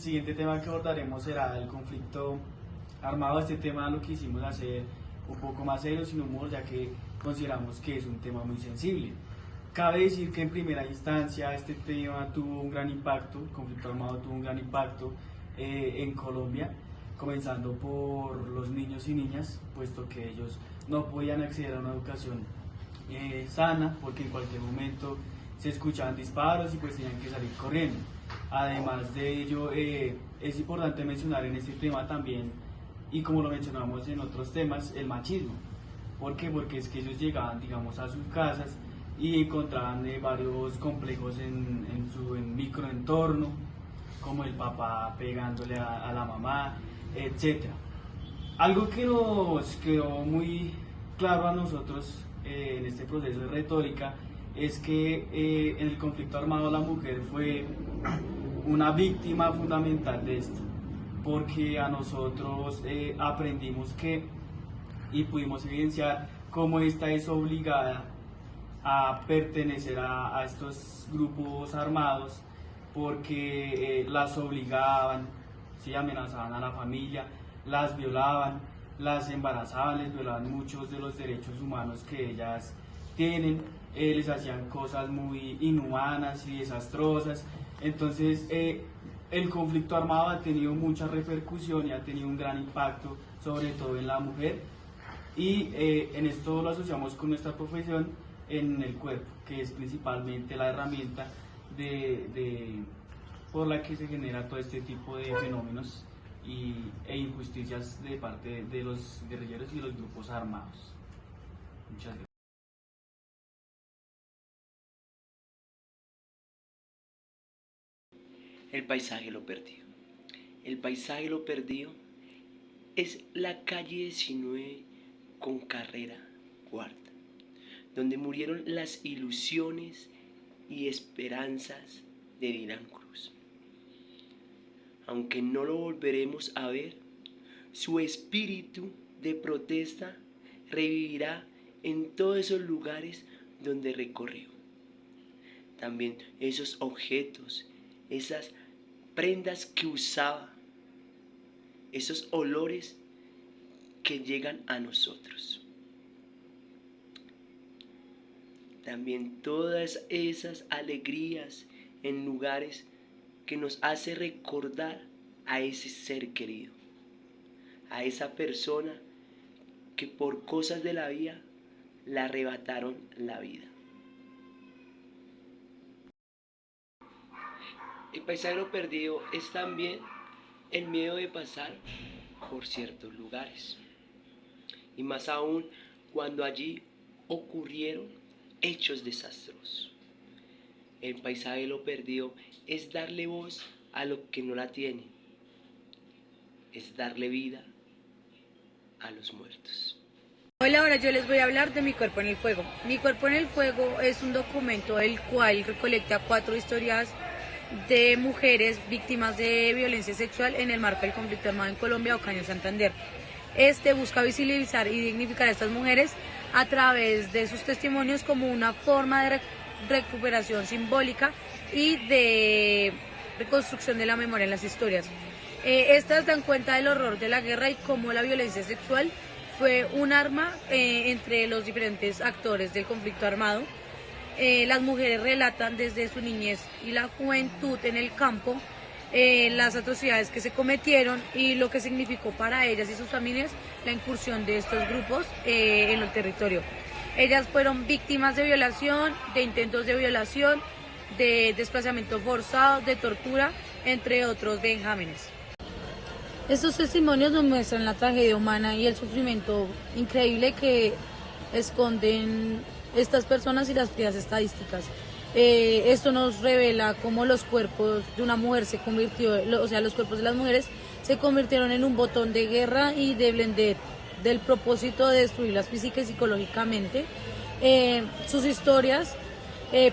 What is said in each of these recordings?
siguiente tema que abordaremos será el conflicto armado. Este tema lo quisimos hacer un poco más serio, sin humor, ya que consideramos que es un tema muy sensible. Cabe decir que en primera instancia este tema tuvo un gran impacto, el conflicto armado tuvo un gran impacto en Colombia, comenzando por los niños y niñas, puesto que ellos no podían acceder a una educación sana, porque en cualquier momento se escuchaban disparos y pues tenían que salir corriendo. Además de ello, es importante mencionar en este tema también, y como lo mencionamos en otros temas, el machismo. ¿Por qué? Porque es que ellos llegaban, digamos, a sus casas y encontraban varios complejos en su microentorno, como el papá pegándole a la mamá, etc. Algo que nos quedó muy claro a nosotros en este proceso de retórica es que en el conflicto armado la mujer fue una víctima fundamental de esto, porque a nosotros aprendimos que y pudimos evidenciar cómo esta es obligada a pertenecer a estos grupos armados, porque las obligaban, ¿sí? Amenazaban a la familia, las violaban, las embarazaban, les violaban muchos de los derechos humanos que ellas tienen, les hacían cosas muy inhumanas y desastrosas. Entonces el conflicto armado ha tenido mucha repercusión y ha tenido un gran impacto, sobre todo en la mujer, y en esto lo asociamos con nuestra profesión en el cuerpo, que es principalmente la herramienta por la que se genera todo este tipo de fenómenos e injusticias de parte de los guerrilleros y los grupos armados. Muchas gracias. El paisaje lo perdió. El paisaje lo perdió es la calle 19 con carrera cuarta, donde murieron las ilusiones y esperanzas de Dylan Cruz. Aunque no lo volveremos a ver, su espíritu de protesta revivirá en todos esos lugares donde recorrió. También esos objetos, esas prendas que usaba, esos olores que llegan a nosotros. También todas esas alegrías en lugares que nos hace recordar a ese ser querido, a esa persona que por cosas de la vida le arrebataron la vida. El paisaje lo perdido es también el miedo de pasar por ciertos lugares, y más aún cuando allí ocurrieron hechos desastrosos. El paisaje lo perdido es darle voz a lo que no la tiene, es darle vida a los muertos. Hola, ahora yo les voy a hablar de Mi Cuerpo en el Fuego. Mi Cuerpo en el Fuego es un documento el cual recolecta 4 historias de mujeres víctimas de violencia sexual en el marco del conflicto armado en Colombia, Ocaña, Santander. Este busca visibilizar y dignificar a estas mujeres a través de sus testimonios como una forma de recuperación simbólica y de reconstrucción de la memoria en las historias. Estas dan cuenta del horror de la guerra y cómo la violencia sexual fue un arma entre los diferentes actores del conflicto armado. Las mujeres relatan desde su niñez y la juventud en el campo las atrocidades que se cometieron y lo que significó para ellas y sus familias la incursión de estos grupos en el territorio. Ellas fueron víctimas de violación, de intentos de violación, de desplazamiento forzado, de tortura, entre otros vejámenes. Estos testimonios nos muestran la tragedia humana y el sufrimiento increíble que esconden estas personas y las frías estadísticas. Esto nos revela cómo los cuerpos de una mujer los cuerpos de las mujeres se convirtieron en un botón de guerra y de blender del propósito de destruirlas física y psicológicamente. Sus historias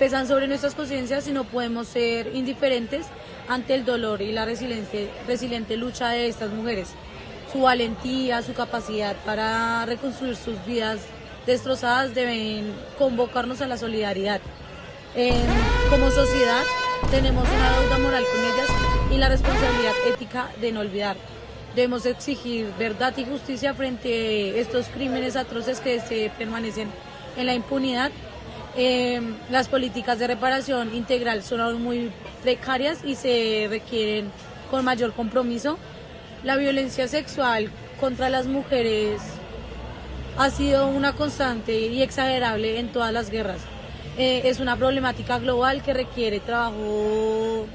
pesan sobre nuestras conciencias y no podemos ser indiferentes ante el dolor y la resiliente lucha de estas mujeres. Su valentía, su capacidad para reconstruir sus vidas destrozadas deben convocarnos a la solidaridad. Como sociedad Tenemos una deuda moral con ellas y la responsabilidad ética de no olvidar. Debemos exigir verdad y justicia frente a estos crímenes atroces que se permanecen en la impunidad. Las políticas de reparación integral son aún muy precarias y se requieren con mayor compromiso. La violencia sexual contra las mujeres ha sido una constante y exagerable en todas las guerras. Es una problemática global que requiere trabajo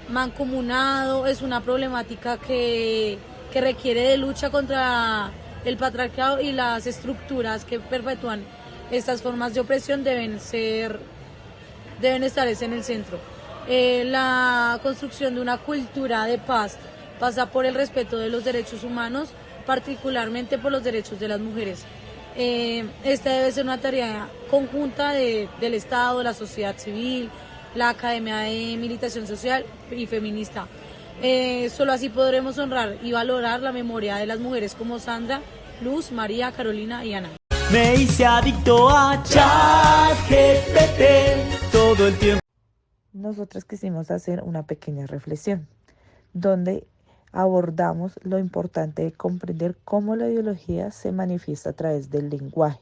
mancomunado, es una problemática que requiere de lucha contra el patriarcado, y las estructuras que perpetúan estas formas de opresión deben estar en el centro. La construcción de una cultura de paz pasa por el respeto de los derechos humanos, particularmente por los derechos de las mujeres. Esta debe ser una tarea conjunta del Estado, la sociedad civil, la Academia de Militación Social y Feminista. Solo así podremos honrar y valorar la memoria de las mujeres como Sandra, Luz, María, Carolina y Ana. Me hice adicto a ChatGPT todo el tiempo. Nosotros quisimos hacer una pequeña reflexión donde abordamos lo importante de comprender cómo la ideología se manifiesta a través del lenguaje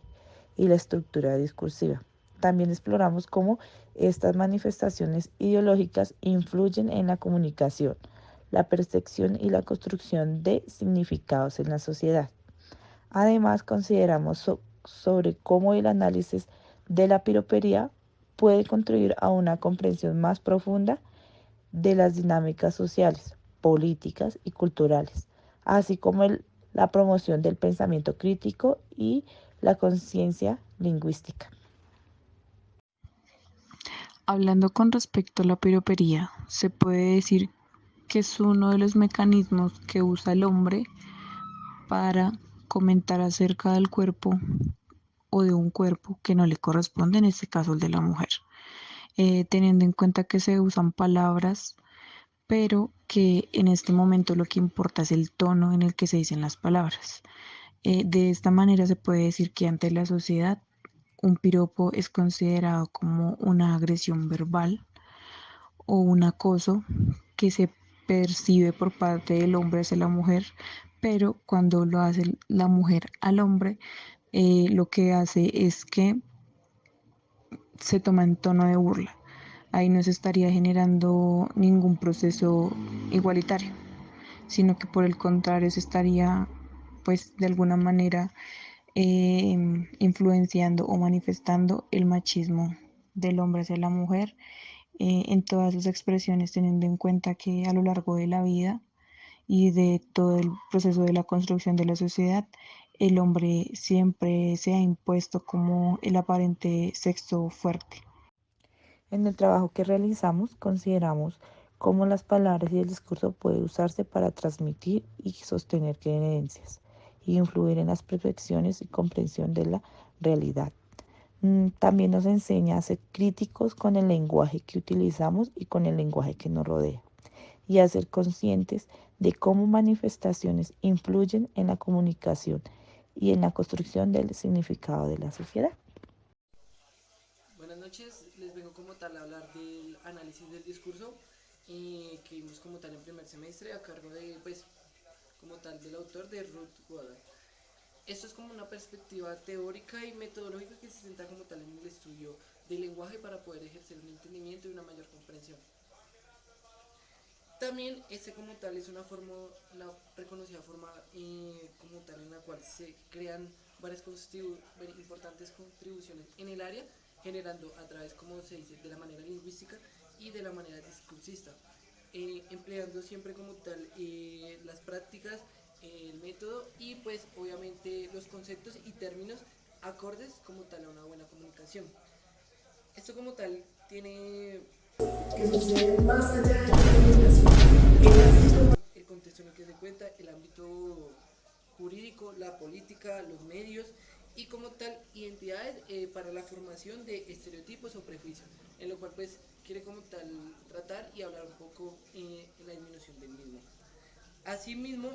y la estructura discursiva. También exploramos cómo estas manifestaciones ideológicas influyen en la comunicación, la percepción y la construcción de significados en la sociedad. Además, consideramos sobre cómo el análisis de la piropería puede contribuir a una comprensión más profunda de las dinámicas sociales, políticas y culturales, así como la promoción del pensamiento crítico y la conciencia lingüística. Hablando con respecto a la piropería, se puede decir que es uno de los mecanismos que usa el hombre para comentar acerca del cuerpo o de un cuerpo que no le corresponde, en este caso el de la mujer, teniendo en cuenta que se usan palabras, pero que en este momento lo que importa es el tono en el que se dicen las palabras. De esta manera se puede decir que ante la sociedad un piropo es considerado como una agresión verbal o un acoso que se percibe por parte del hombre hacia la mujer, pero cuando lo hace la mujer al hombre, lo que hace es que se toma en tono de burla. Ahí no se estaría generando ningún proceso igualitario, sino que por el contrario se estaría, pues de alguna manera, influenciando o manifestando el machismo del hombre hacia la mujer en todas sus expresiones, teniendo en cuenta que a lo largo de la vida y de todo el proceso de la construcción de la sociedad, el hombre siempre se ha impuesto como el aparente sexo fuerte. En el trabajo que realizamos, consideramos cómo las palabras y el discurso pueden usarse para transmitir y sostener creencias y influir en las percepciones y comprensión de la realidad. También nos enseña a ser críticos con el lenguaje que utilizamos y con el lenguaje que nos rodea, y a ser conscientes de cómo manifestaciones influyen en la comunicación y en la construcción del significado de la sociedad. Buenas noches, les vengo como tal a hablar del análisis del discurso que vimos como tal en primer semestre a cargo de, pues, como tal del autor de Ruth Goddard. Esto es como una perspectiva teórica y metodológica que se centra como tal en el estudio del lenguaje para poder ejercer un entendimiento y una mayor comprensión. También este como tal es una forma, la reconocida forma como tal en la cual se crean varias importantes contribuciones en el área, generando a través, como se dice, de la manera lingüística y de la manera discursista, empleando siempre como tal las prácticas, el método y pues obviamente los conceptos y términos acordes como tal a una buena comunicación. Esto como tal tiene que sucede más allá de la comunicación, el contexto en el que se cuenta, el ámbito jurídico, la política, los medios y como tal identidades para la formación de estereotipos o prejuicios, en lo cual pues quiere como tal tratar y hablar un poco en la disminución del mismo. Asimismo,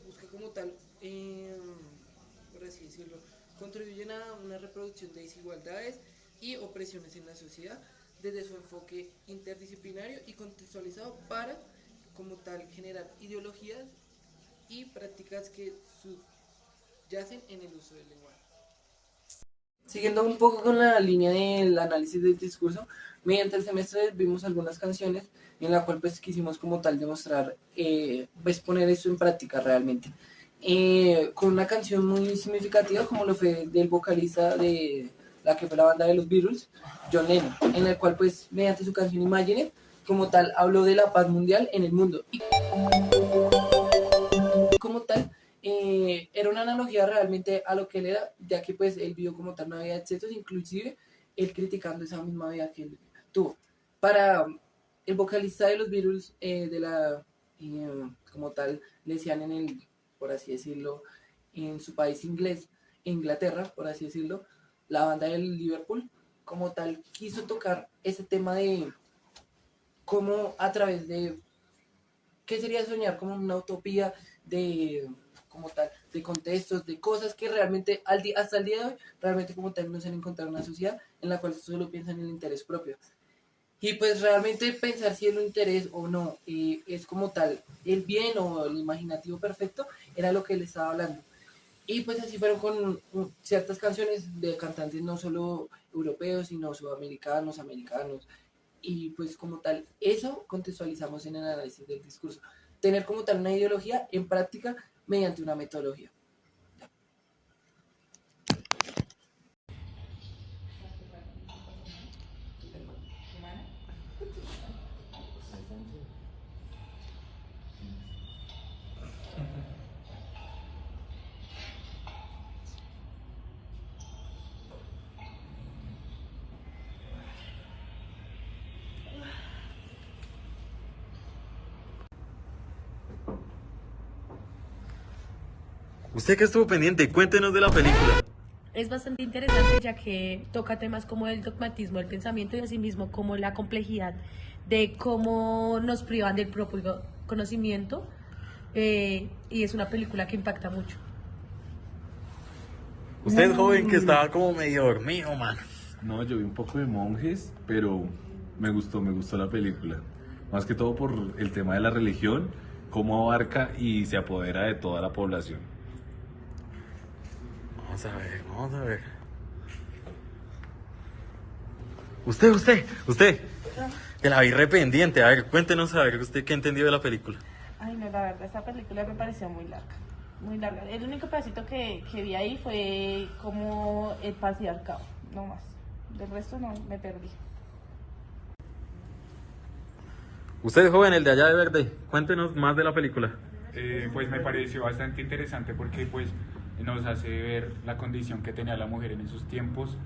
busca como tal, por así decirlo, contribuyen a una reproducción de desigualdades y opresiones en la sociedad, desde su enfoque interdisciplinario y contextualizado para, como tal, generar ideologías y prácticas que subyacen en el uso del lenguaje. Siguiendo un poco con la línea del análisis del discurso, mediante el semestre vimos algunas canciones en la cual pues quisimos como tal demostrar, pues poner esto en práctica realmente. Con una canción muy significativa como lo fue del vocalista de la que fue la banda de los Beatles, John Lennon, en el cual pues mediante su canción Imagine, como tal habló de la paz mundial en el mundo. Y como tal, era una analogía realmente a lo que él era, ya que pues él vivió como tal una vida de excesos, inclusive él criticando esa misma vida que él tuvo. Para el vocalista de los Beatles, como tal, le decían en el, por así decirlo, en su país inglés, Inglaterra, por así decirlo, la banda del Liverpool, como tal, quiso tocar ese tema de cómo a través de, ¿qué sería soñar? Como una utopía de, como tal, de contextos, de cosas que realmente hasta el día de hoy, realmente como tal no se han encontrado en una sociedad en la cual solo piensan en el interés propio. Y pues realmente pensar si es un interés o no, es como tal, el bien o el imaginativo perfecto, era lo que él estaba hablando. Y pues así fueron con ciertas canciones de cantantes no solo europeos, sino sudamericanos, americanos. Y pues como tal, eso contextualizamos en el análisis del discurso. Tener como tal una ideología en práctica mediante una metodología. Usted que estuvo pendiente, cuéntenos de la película. Es bastante interesante ya que toca temas como el dogmatismo del pensamiento y asimismo como la complejidad de cómo nos privan del propio conocimiento, y es una película que impacta mucho. Usted joven que estaba como medio dormido, mano. No, yo vi un poco de Monjes, pero me gustó la película. Más que todo por el tema de la religión, cómo abarca y se apodera de toda la población. Vamos a ver. Usted, que la vi re pendiente. A ver, cuéntenos a ver, usted qué entendió de la película. Ay, no, la verdad, esta película me pareció muy larga. Muy larga. El único pedacito que vi ahí fue como el patriarcado, no más. Del resto no, me perdí. Usted joven, el de allá de verde, cuéntenos más de la película. Pues me pareció bastante interesante porque pues nos hace ver la condición que tenía la mujer en esos tiempos,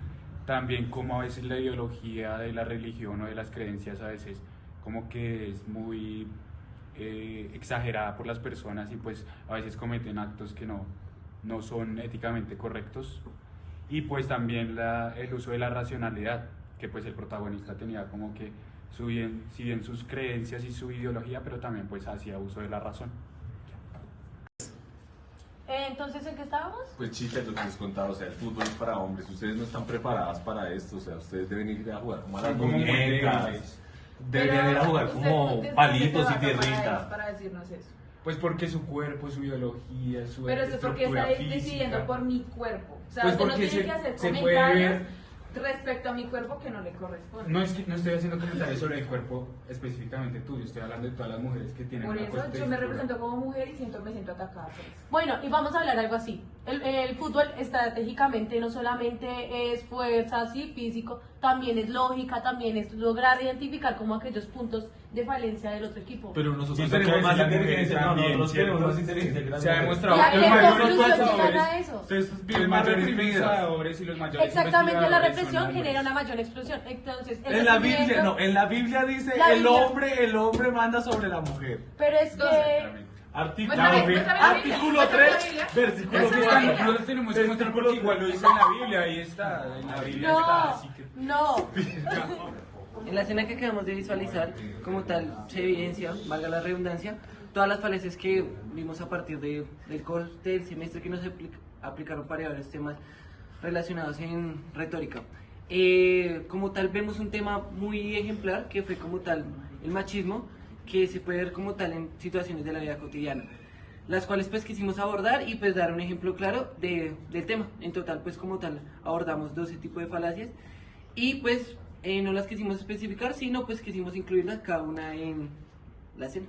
también como a veces la ideología de la religión o de las creencias a veces como que es muy exagerada por las personas y pues a veces cometen actos que no son éticamente correctos, y pues también el uso de la racionalidad, que pues el protagonista tenía como que si bien sus creencias y su ideología, pero también pues hacía uso de la razón. Entonces, ¿en qué estábamos? Pues chicas, lo que les contaba, o sea, el fútbol es para hombres, ustedes no están preparadas para esto, o sea, ustedes deben ir a jugar como a las muñecas, deberían ir a jugar como palitos y tierrita. Para decirnos eso. Pues porque su cuerpo, su ideología, su Pero eso es porque estructura estáis física. decidiendo por mi cuerpo. O sea, Pues usted no porque tiene que hacer se puede comentarios ver. respecto a mi cuerpo que no le corresponde. No estoy haciendo comentarios sobre el cuerpo específicamente tuyo, estoy hablando de todas las mujeres que tienen Por una eso cuestión yo me de represento como mujer y me siento atacada por eso. Bueno, y vamos a hablar algo así. El fútbol estratégicamente no solamente es fuerza, sí, físico, también es lógica, también es lograr identificar como aquellos puntos de falencia del otro equipo. Pero nosotros Sí, tenemos más las inteligencia, mujeres no, también, nosotros tenemos ¿cierto? más inteligencia que las Se ha mujeres. demostrado ¿Y a que qué los mayores conclusión pensadores, llegan a eso? los mayores pensadores y los mayores Exactamente, la investigadores represión son genera hombres. una mayor explosión. Entonces, el En la sufrimiento- Biblia, no, en la Biblia dice La el Biblia. hombre manda sobre la mujer. Pero es que... Exactamente. Artículo, Muéstrame la Biblia, artículo muéstrame la 3, Biblia. versículo Pero Muéstrame la 3. Biblia. nosotros tenemos que mostrar porque igual lo dice en la Biblia, ahí está, en la Biblia está, No, así que... no. En la escena que acabamos de visualizar, como tal, se evidencia, valga la redundancia, todas las falencias que vimos a partir del corte del semestre que nos aplicaron para varios temas relacionados en retórica. como tal vemos un tema muy ejemplar que fue como tal el machismo, que se puede ver como tal en situaciones de la vida cotidiana, las cuales pues quisimos abordar y pues dar un ejemplo claro del tema. En total pues como tal abordamos 12 tipos de falacias y pues no las quisimos especificar, sino pues quisimos incluirlas cada una en la escena.